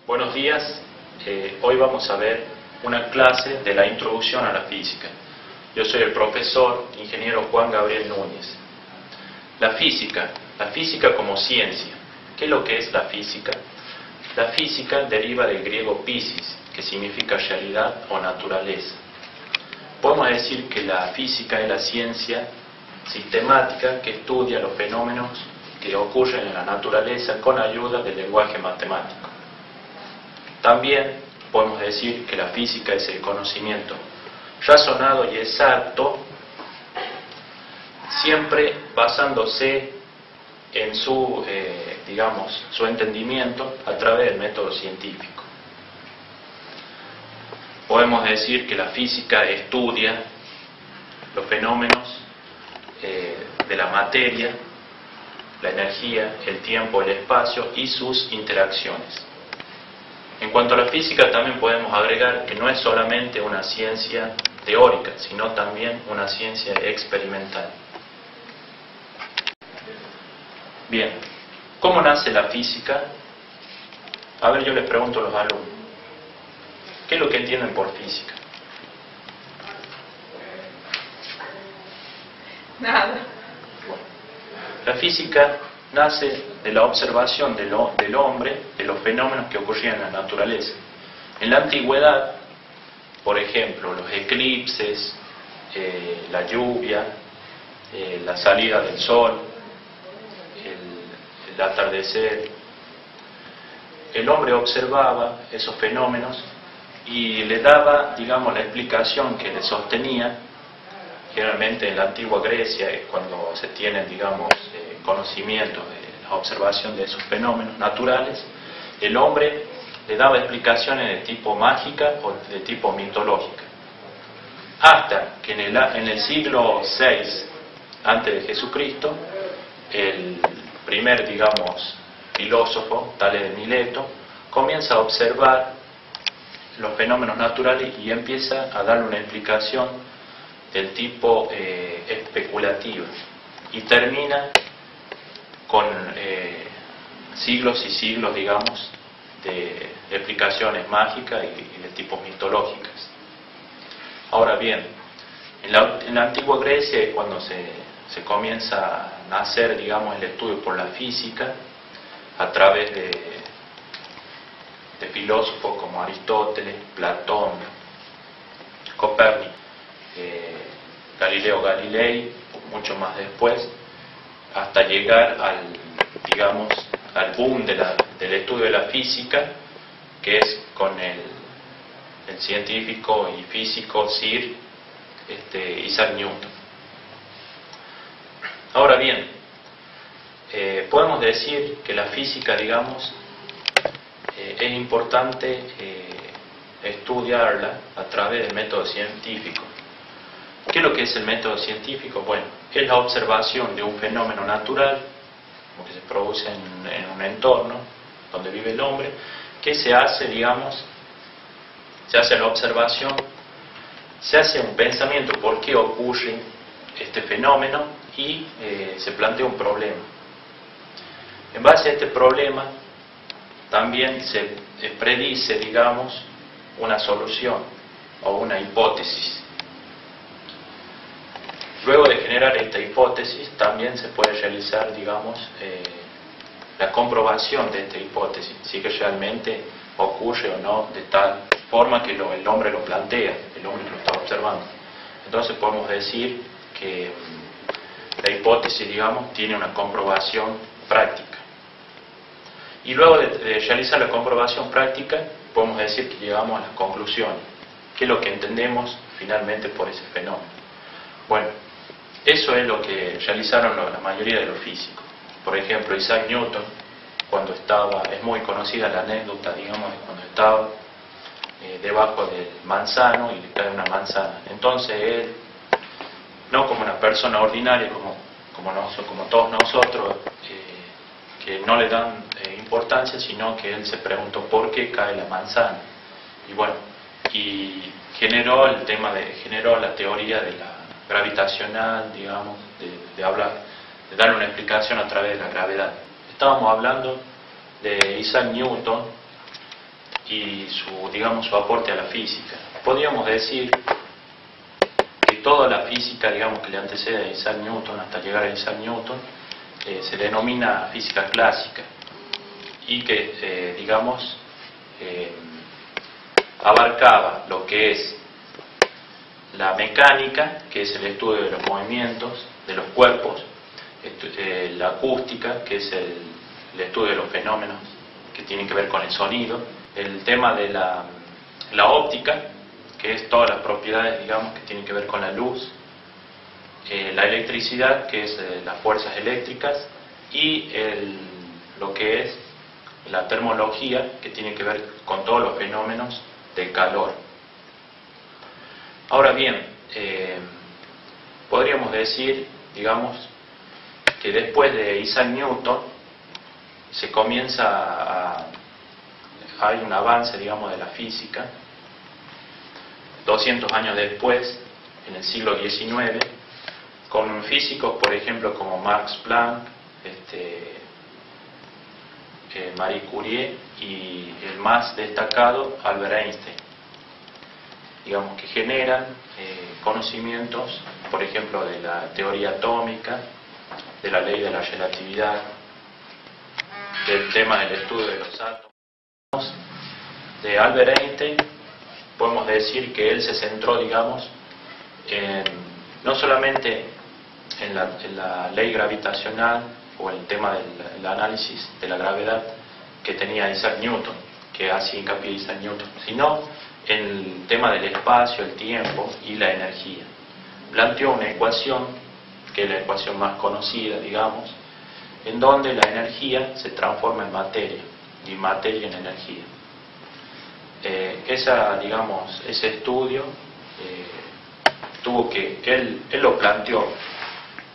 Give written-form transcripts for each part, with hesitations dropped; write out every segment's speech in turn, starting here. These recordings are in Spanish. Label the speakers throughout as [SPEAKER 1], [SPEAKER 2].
[SPEAKER 1] Buenos días, hoy vamos a ver una clase de la introducción a la física. Yo soy el profesor ingeniero Juan Gabriel Núñez. La física como ciencia. ¿Qué es lo que es la física? La física deriva del griego physis, que significa realidad o naturaleza. Podemos decir que la física es la ciencia sistemática que estudia los fenómenos que ocurren en la naturaleza con ayuda del lenguaje matemático. También podemos decir que la física es el conocimiento razonado y exacto, siempre basándose en su entendimiento a través del método científico. Podemos decir que la física estudia los fenómenos de la materia, la energía, el tiempo, el espacio y sus interacciones. En cuanto a la física, también podemos agregar que no es solamente una ciencia teórica, sino también una ciencia experimental. Bien, ¿cómo nace la física? A ver, yo les pregunto a los alumnos, ¿qué es lo que entienden por física?
[SPEAKER 2] Nada.
[SPEAKER 1] Bueno, la física nace de la observación del hombre de los fenómenos que ocurrían en la naturaleza. En la antigüedad, por ejemplo, los eclipses, la lluvia, la salida del sol, el atardecer, el hombre observaba esos fenómenos y le daba, la explicación que le sostenía. Generalmente en la antigua Grecia es cuando se tiene, conocimiento de la observación de esos fenómenos naturales, el hombre le daba explicaciones de tipo mágica o de tipo mitológica. Hasta que en el siglo VI antes de Jesucristo, el primer, filósofo, Tales de Mileto, comienza a observar los fenómenos naturales y empieza a darle una explicación del tipo especulativa, y termina con siglos y siglos, de explicaciones mágicas y de tipo mitológicas. Ahora bien, en la antigua Grecia es cuando se comienza a nacer, el estudio por la física a través de filósofos como Aristóteles, Platón, Copérnico, Galileo Galilei, mucho más después, hasta llegar al boom del estudio de la física, que es con el científico y físico Sir Isaac Newton. Ahora bien, podemos decir que la física, es importante estudiarla a través del método científico. ¿Qué es lo que es el método científico? Bueno, es la observación de un fenómeno natural, como que se produce en un entorno donde vive el hombre, que se hace, se hace la observación, se hace un pensamiento por qué ocurre este fenómeno y se plantea un problema. En base a este problema también se predice, una solución o una hipótesis. Luego de generar esta hipótesis, también se puede realizar, la comprobación de esta hipótesis, si que realmente ocurre o no de tal forma que el hombre lo plantea, el hombre lo está observando. Entonces podemos decir que la hipótesis, tiene una comprobación práctica. Y luego de realizar la comprobación práctica, podemos decir que llegamos a las conclusiones. ¿Qué es lo que entendemos finalmente por ese fenómeno? Bueno, eso es lo que realizaron la mayoría de los físicos. Por ejemplo, Isaac Newton, es muy conocida la anécdota, de cuando estaba debajo del manzano y le cae una manzana. Entonces él, no como una persona ordinaria, como todos nosotros, que no le dan importancia, sino que él se preguntó por qué cae la manzana. Y bueno, y generó la teoría de la gravitacional, de darle una explicación a través de la gravedad. Estábamos hablando de Isaac Newton, y su aporte a la física. Podríamos decir que toda la física, digamos, que le antecede a Isaac Newton hasta llegar a Isaac Newton, se denomina física clásica y que, abarcaba lo que es la mecánica, que es el estudio de los movimientos, de los cuerpos, la acústica, que es el estudio de los fenómenos que tienen que ver con el sonido, el tema de la óptica, que es todas las propiedades, digamos, que tienen que ver con la luz, la electricidad, que es las fuerzas eléctricas, y lo que es la termología, que tiene que ver con todos los fenómenos del calor. Ahora bien, podríamos decir, digamos, que después de Isaac Newton se comienza hay un avance, digamos, de la física. 200 años después, en el siglo XIX, con físicos, por ejemplo, como Max Planck, Marie Curie y el más destacado, Albert Einstein, digamos, que generan conocimientos, por ejemplo, de la teoría atómica, de la ley de la relatividad, del tema del estudio de los átomos. De Albert Einstein podemos decir que él se centró, digamos, no solamente en la ley gravitacional o el tema del análisis de la gravedad que tenía Isaac Newton, que hace hincapié Isaac Newton, sino en el tema del espacio, el tiempo y la energía. Planteó una ecuación, que es la ecuación más conocida, digamos, en donde la energía se transforma en materia y materia en energía. Ese estudio él lo planteó,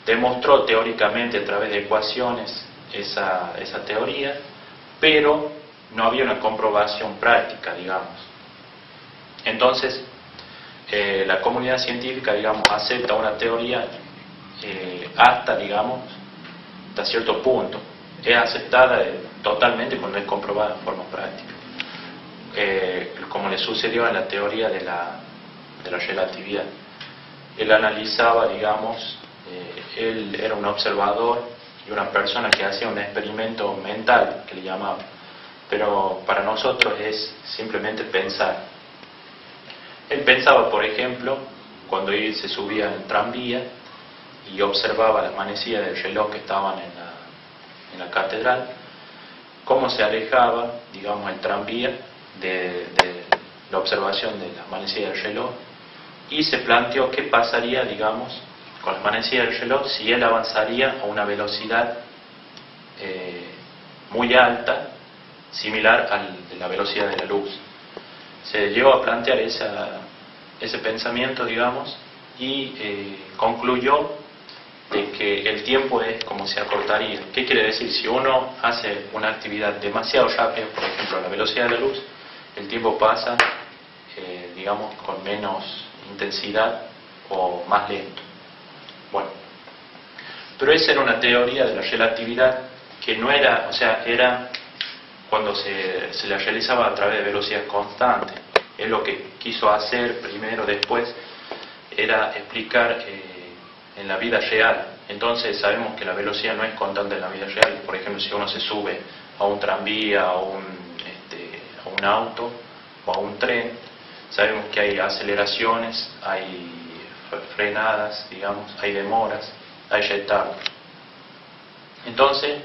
[SPEAKER 1] demostró teóricamente a través de ecuaciones esa teoría, pero no había una comprobación práctica, digamos. Entonces, la comunidad científica, digamos, acepta una teoría hasta cierto punto. Es aceptada totalmente cuando es comprobada en forma práctica. Como le sucedió en la teoría de la relatividad. Él analizaba, digamos, él era un observador y una persona que hacía un experimento mental, que le llamaba, pero para nosotros es simplemente pensar. Él pensaba, por ejemplo, cuando él se subía en el tranvía y observaba las manecillas del reloj que estaban en la catedral, cómo se alejaba, digamos, el tranvía de la observación de las manecillas del reloj, y se planteó qué pasaría, digamos, con las manecillas del reloj si él avanzaría a una velocidad muy alta, similar a la velocidad de la luz. Se llegó a plantear ese pensamiento, digamos, y concluyó de que el tiempo es como se acortaría. ¿Qué quiere decir? Si uno hace una actividad demasiado rápida, por ejemplo, a la velocidad de la luz, el tiempo pasa, digamos, con menos intensidad o más lento. Bueno, pero esa era una teoría de la relatividad que no era, o sea, era cuando se la realizaba a través de velocidades constantes. Es lo que quiso hacer primero, después, era explicar en la vida real. Entonces sabemos que la velocidad no es constante en la vida real. Por ejemplo, si uno se sube a un tranvía, a un auto o a un tren, sabemos que hay aceleraciones, hay frenadas, digamos, hay demoras, hay retardos. Entonces,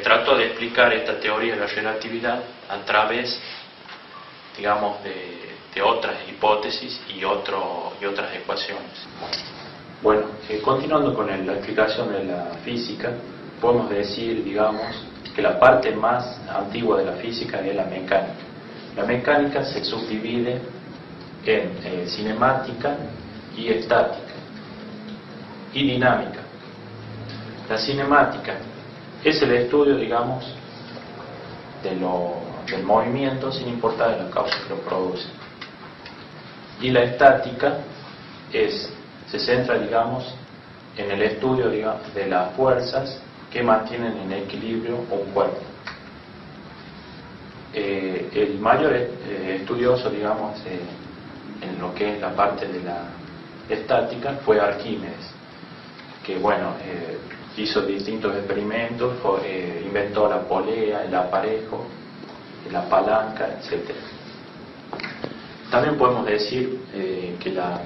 [SPEAKER 1] trató de explicar esta teoría de la relatividad a través, digamos, de otras hipótesis y otras ecuaciones. Bueno, continuando con la explicación de la física, podemos decir, digamos, que la parte más antigua de la física es la mecánica. La mecánica se subdivide en cinemática y estática y dinámica. La cinemática es el estudio, digamos, del movimiento sin importar de la causa que lo produce. Y la estática se centra, digamos, en el estudio, digamos, de las fuerzas que mantienen en equilibrio un cuerpo. el mayor estudioso, digamos, en lo que es la parte de la estática fue Arquímedes, que bueno, hizo distintos experimentos, inventó la polea, el aparejo, la palanca, etc. También podemos decir que la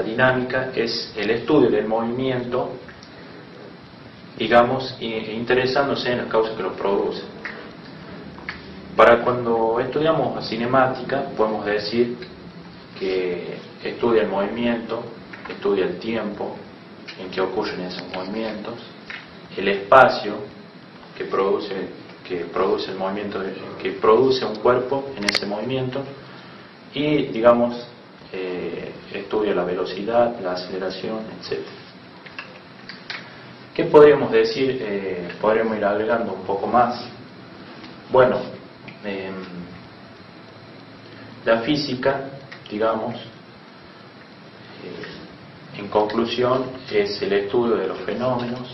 [SPEAKER 1] dinámica es el estudio del movimiento, digamos, interesándose en las causas que lo producen. Para cuando estudiamos cinemática, podemos decir que estudia el movimiento, estudia el tiempo en que ocurren esos movimientos, el espacio que produce el movimiento, que produce un cuerpo en ese movimiento, y digamos estudia la velocidad, la aceleración, etc. ¿Qué podríamos decir? Podríamos ir agregando un poco más. Bueno, la física, digamos, en conclusión, es el estudio de los fenómenos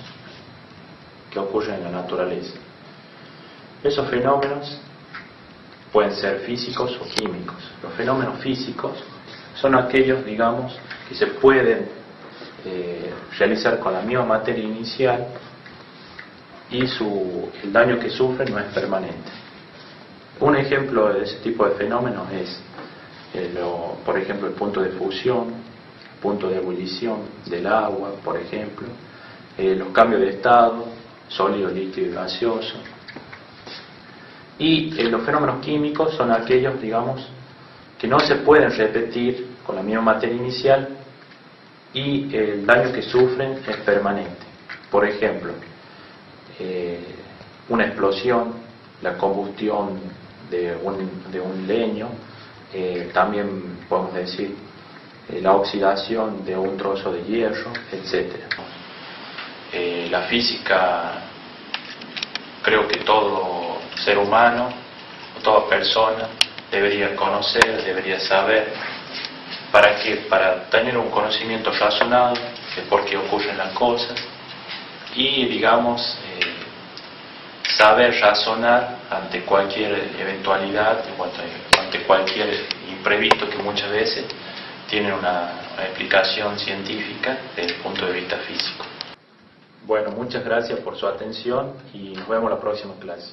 [SPEAKER 1] que ocurren en la naturaleza. Esos fenómenos pueden ser físicos o químicos. Los fenómenos físicos son aquellos, digamos, que se pueden realizar con la misma materia inicial y el daño que sufren no es permanente. Un ejemplo de ese tipo de fenómenos es, por ejemplo, el punto de fusión, punto de ebullición del agua, por ejemplo, los cambios de estado, sólido, líquido y gaseoso. Y los fenómenos químicos son aquellos, digamos, que no se pueden repetir con la misma materia inicial y el daño que sufren es permanente. Por ejemplo, una explosión, la combustión de un leño, también podemos decir la oxidación de un trozo de hierro, etc. La física, creo que todo ser humano, o toda persona, debería conocer, debería saber. ¿Para qué? Para tener un conocimiento razonado de por qué ocurren las cosas y, digamos, saber razonar ante cualquier eventualidad o ante cualquier imprevisto que muchas veces tiene una explicación científica desde el punto de vista físico. Bueno, muchas gracias por su atención y nos vemos en la próxima clase.